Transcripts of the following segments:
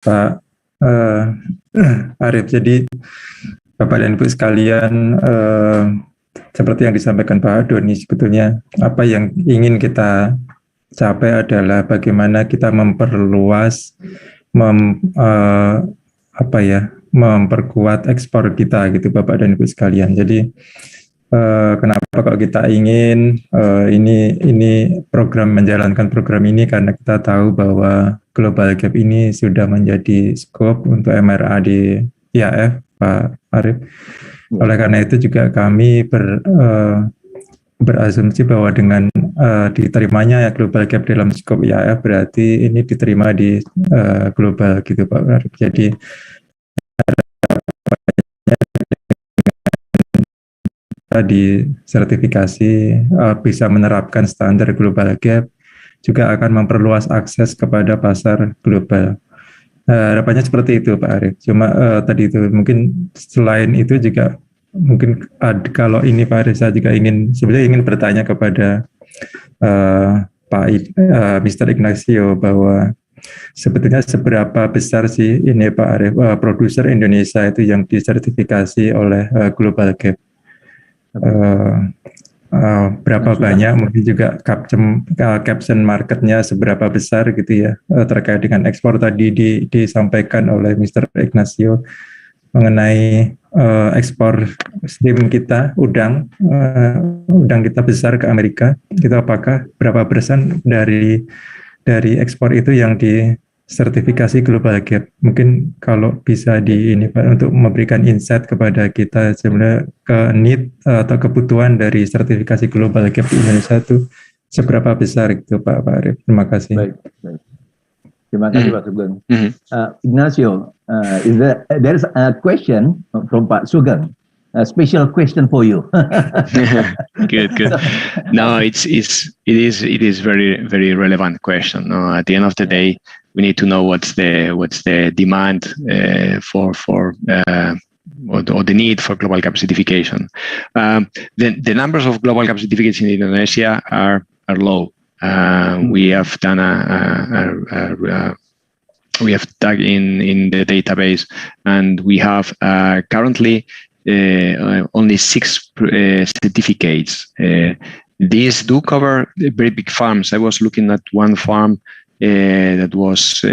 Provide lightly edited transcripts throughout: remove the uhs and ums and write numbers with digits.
Pak Arif. Jadi Bapak dan Ibu sekalian, seperti yang disampaikan Pak Doni, sebetulnya apa yang ingin kita capai adalah bagaimana kita memperluas, memperkuat ekspor kita, gitu Bapak dan Ibu sekalian. Jadi kenapa kok kita ingin ini program, menjalankan program ini, karena kita tahu bahwa Global Gap ini sudah menjadi skop untuk MRA di IAF, Pak Arif. Oleh karena itu juga kami berasumsi bahwa dengan diterimanya ya Global Gap dalam skop IAF, berarti ini diterima di global, gitu Pak Arif. Jadi di sertifikasi bisa menerapkan standar Global Gap, juga akan memperluas akses kepada pasar global. Harapannya seperti itu Pak Arif. Cuma tadi itu mungkin selain itu juga mungkin kalau ini Pak Arif, saya juga sebenarnya ingin bertanya kepada Pak Mr. Ignacio, bahwa sebetulnya seberapa besar sih ini Pak Arif produser Indonesia itu yang disertifikasi oleh Global Gap? Berapa banyak, mungkin juga caption marketnya seberapa besar gitu ya, terkait dengan ekspor tadi disampaikan oleh Mr. Ignacio mengenai ekspor steam kita, udang kita besar ke Amerika, itu apakah berapa persen dari ekspor itu yang disertifikasi Global Gap? Mungkin kalau bisa untuk memberikan insight kepada kita sebenarnya ke need atau kebutuhan dari sertifikasi Global Gap di Indonesia itu seberapa besar gitu Pak Arif. Terima kasih. Baik. Terima kasih Pak Sugeng. Ignacio, there is a question from Pak Sugeng. A special question for you. Good. No, it is very relevant question. No, at the end of the day, we need to know what's the demand or the need for global gap certification. The numbers of global gap certificates in Indonesia are low. We have done we have dug in the database, and we have currently only 6 certificates. These do cover very big farms. I was looking at one farm that was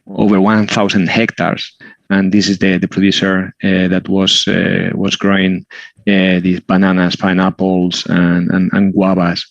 over 1,000 hectares, and this is the producer that was growing these bananas, pineapples, and guavas.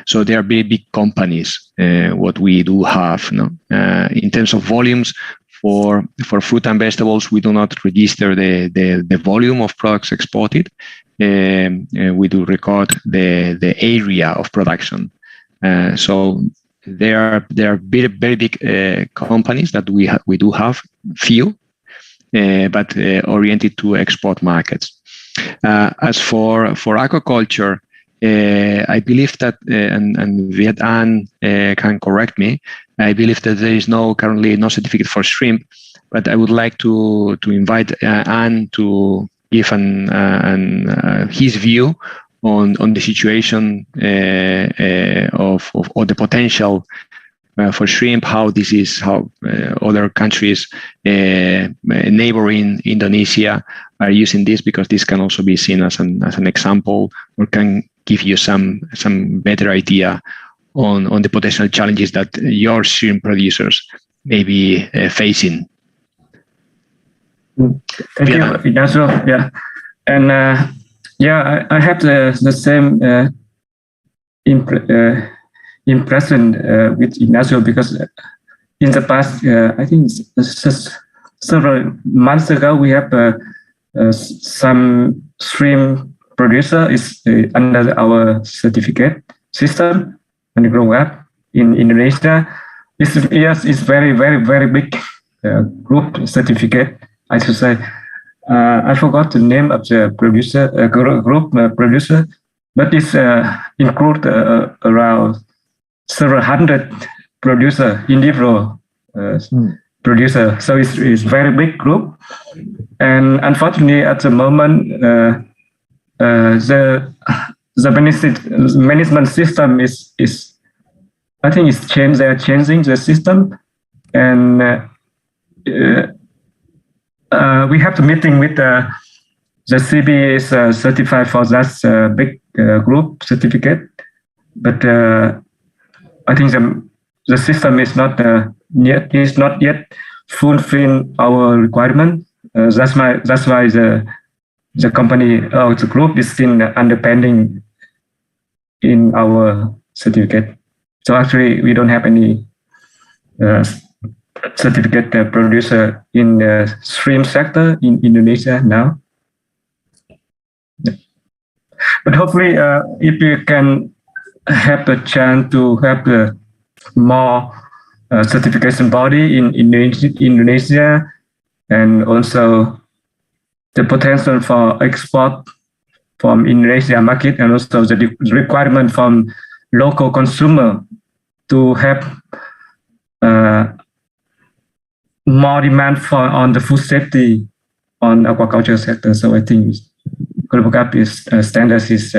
So they are very big companies. What we do have, in terms of volumes. For fruit and vegetables, we do not register the volume of products exported. We do record the area of production. So there are very big companies that we do have few, but oriented to export markets. As for aquaculture, I believe that, and Viet An can correct me, I believe that there is currently no certificate for shrimp, but I would like to invite Anne to give his view on the situation of the potential for shrimp, how other countries neighboring Indonesia are using this, because this can also be seen as an example, or can give you some better idea on the potential challenges that your shrimp producers may be facing. Thank you, Ignacio. Yeah, and I have the same impression with Ignacio, because in the past, I think several months ago, we have some shrimp producer is under our certificate system and grow up in Indonesia. It's very big group certificate, I should say. I forgot the name of the producer group producer, but it's include around several hundred producer, individual producer. So it's very big group, and unfortunately at the moment the management system is I think it's changed. They are changing the system, and we have the meeting with the CB is certified for that big group certificate, but I think the system is not yet fulfilling our requirement. That's why the company or the group is still underpending in our certificate. So actually, we don't have any certificate producer in the shrimp sector in Indonesia now. But hopefully, if you can have the chance to have more certification body in Indonesia, and also the potential for export from Indonesia market, and also the requirement from local consumer to have more demand on the food safety on aquaculture sector. So I think Global G.A.P standards is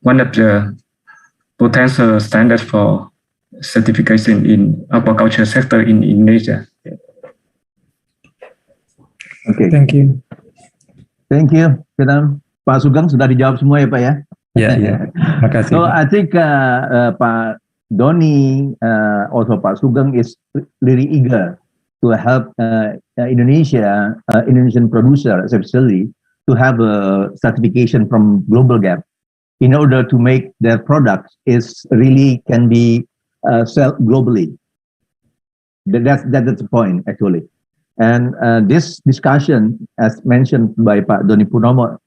one of the potential standards for certification in aquaculture sector in Indonesia. Okay. Thank you. Thank you, Pak Sugeng, sudah dijawab semua ya Pak ya? Ya. Makasih. So I think Pak Doni, also Pak Sugeng is really eager to help Indonesian producer, especially to have a certification from Global G.A.P in order to make their product can be sold globally. That's the point actually. And this discussion, as mentioned by Pak Doni Purnomo,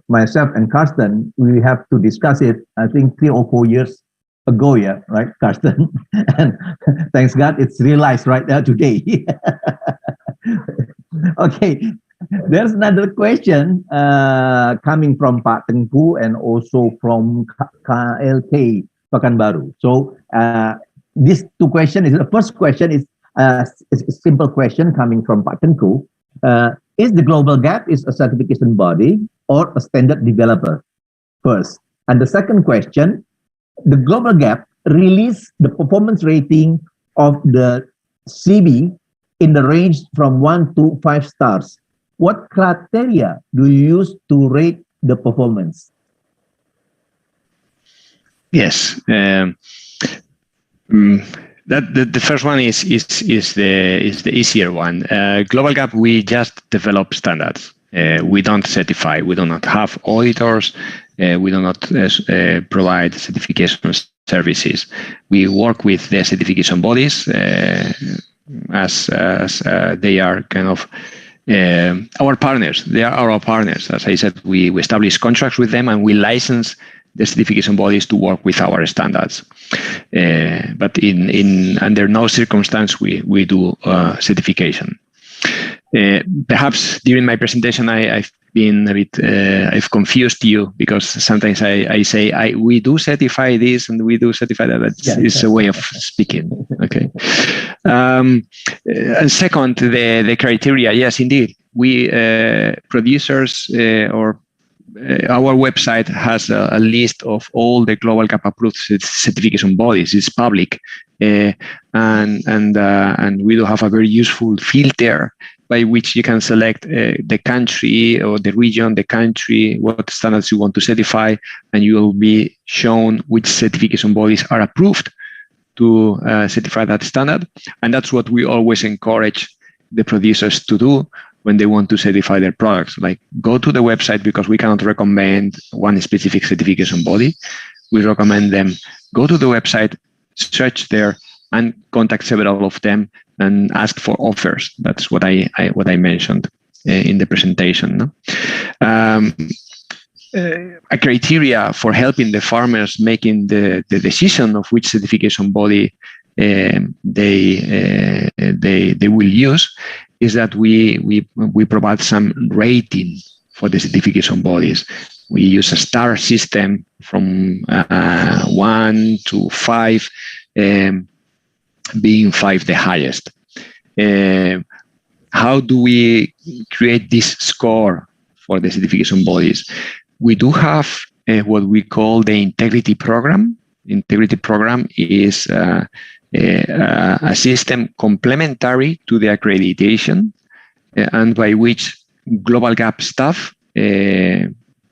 myself and Karsten, we have to discuss it, I think 3 or 4 years ago, yeah, right, Karsten? And thanks God, it's realized right now today. Okay, there's another question coming from Pak Tengku and also from KLK Pekanbaru. So these two questions, the first question is a simple question coming from Pak Tengku. Is the Global G.A.P is a certification body or a standard developer? First. And the second question, the Global G.A.P released the performance rating of the CB in the range from 1 to 5 stars. What criteria do you use to rate the performance? Yes. The first one is the easier one. Global G.A.P, we just develop standards. We don't certify. We do not have auditors. We do not provide certification services. We work with the certification bodies as they are kind of our partners. They are our partners. As I said, we establish contracts with them and we license the certification bodies to work with our standards. But under no circumstance we do certification. Perhaps during my presentation I've been a bit I've confused you because sometimes I say we do certify this and we do certify that. It's a way of speaking. Okay. And second, the criteria. Yes, indeed, we producers or our website has a list of all the Global G.A.P approved certification bodies. It's public, and we do have a very useful filter by which you can select the country or the region, the country, what standards you want to certify, and you will be shown which certification bodies are approved to certify that standard. And that's what we always encourage the producers to do when they want to certify their products. Like, go to the website, because we cannot recommend one specific certification body. We recommend them go to the website, search there, and contact several of them and ask for offers. That's what I mentioned in the presentation. No? A criteria for helping the farmers making the decision of which certification body they will use is that we provide some rating for the certification bodies. We use a star system from 1 to 5, being 5 the highest. How do we create this score for the certification bodies? We do have what we call the integrity program. Integrity program is a system complementary to the accreditation, and by which Global G.A.P staff,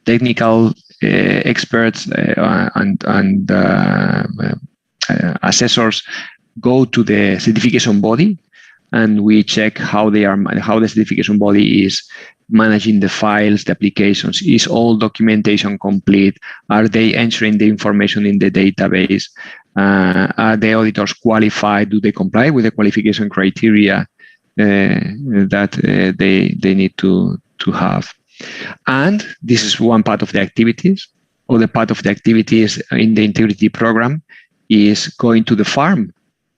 technical experts, and assessors go to the certification body, and we check how the certification body is managing the files, the applications. Is all documentation complete? Are they entering the information in the database? Are the auditors qualified? Do they comply with the qualification criteria that they need to have? And this is one part of the activities. Other part of the activities in the integrity program is going to the farm.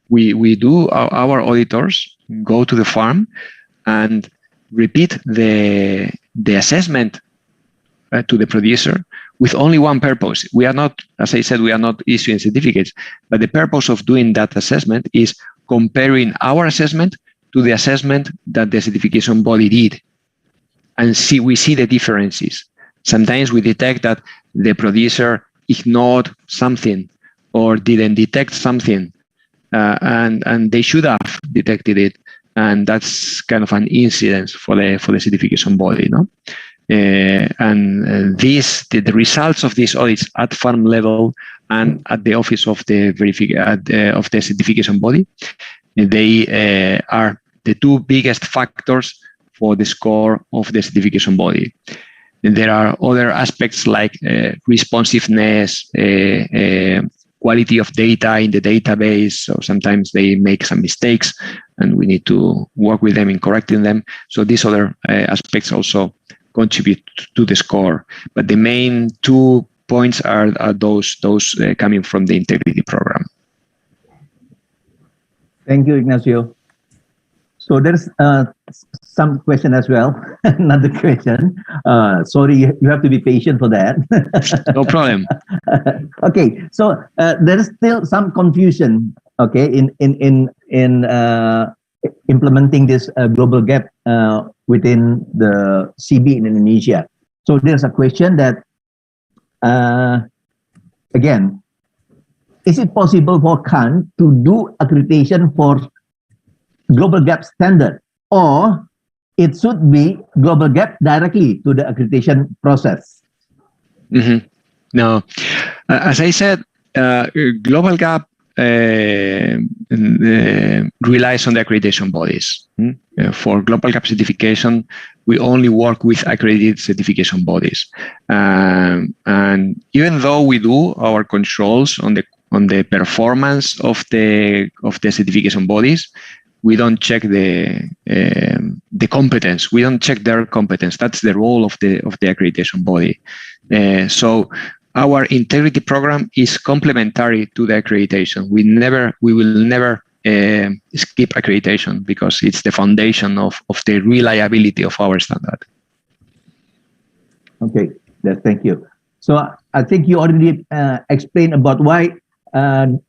We do, our auditors go to the farm and repeat the assessment to the producer with only one purpose. We are not, as I said, we are not issuing certificates, but the purpose of doing that assessment is comparing our assessment to the assessment that the certification body did. And we see the differences. Sometimes we detect that the producer ignored something or didn't detect something, and they should have detected it. And that's kind of an incident for the certification body, no? And the results of these audits at farm level and at the office of the certification body, they are the two biggest factors for the score of the certification body. And there are other aspects like responsiveness, quality of data in the database. So sometimes they make some mistakes and we need to work with them in correcting them. So these other aspects also contribute to the score. But the main 2 points are those coming from the integrity program. Thank you, Ignacio. So there's some question as well, another question. Sorry, you have to be patient for that. No problem. Okay, so there is still some confusion, okay, in implementing this global G.A.P within the CB in Indonesia. So there's a question that, again, is it possible for CAN to do accreditation for global G.A.P standard, or it should be global G.A.P directly to the accreditation process? Mm-hmm. No, as I said, global G.A.P relies on the accreditation bodies. For global G.A.P certification, we only work with accredited certification bodies, and even though we do our controls on the performance of the certification bodies, we don't check the competence. We don't check their competence. That's the role of the accreditation body. So our integrity program is complementary to the accreditation. We will never skip accreditation because it's the foundation of the reliability of our standard. Okay, thank you. So I think you already explained about why the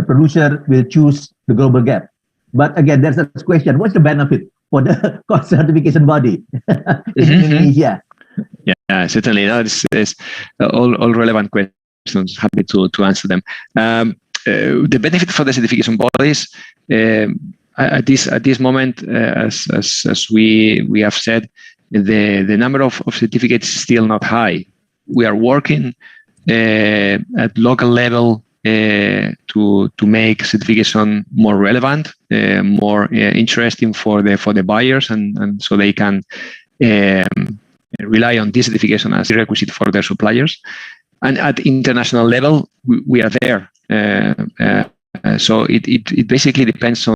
producer will choose the global G.A.P. But again, there's a question: what's the benefit for the cost certification body in Indonesia? Yeah, certainly. No, it's all relevant questions. Happy to answer them. The benefit for the certification bodies at this moment, as we have said, the number of certificates is still not high. We are working at local level to make certification more relevant, more interesting for the buyers, and so they can rely on this certification as a requisite for their suppliers. And at international level, we are there. So it basically depends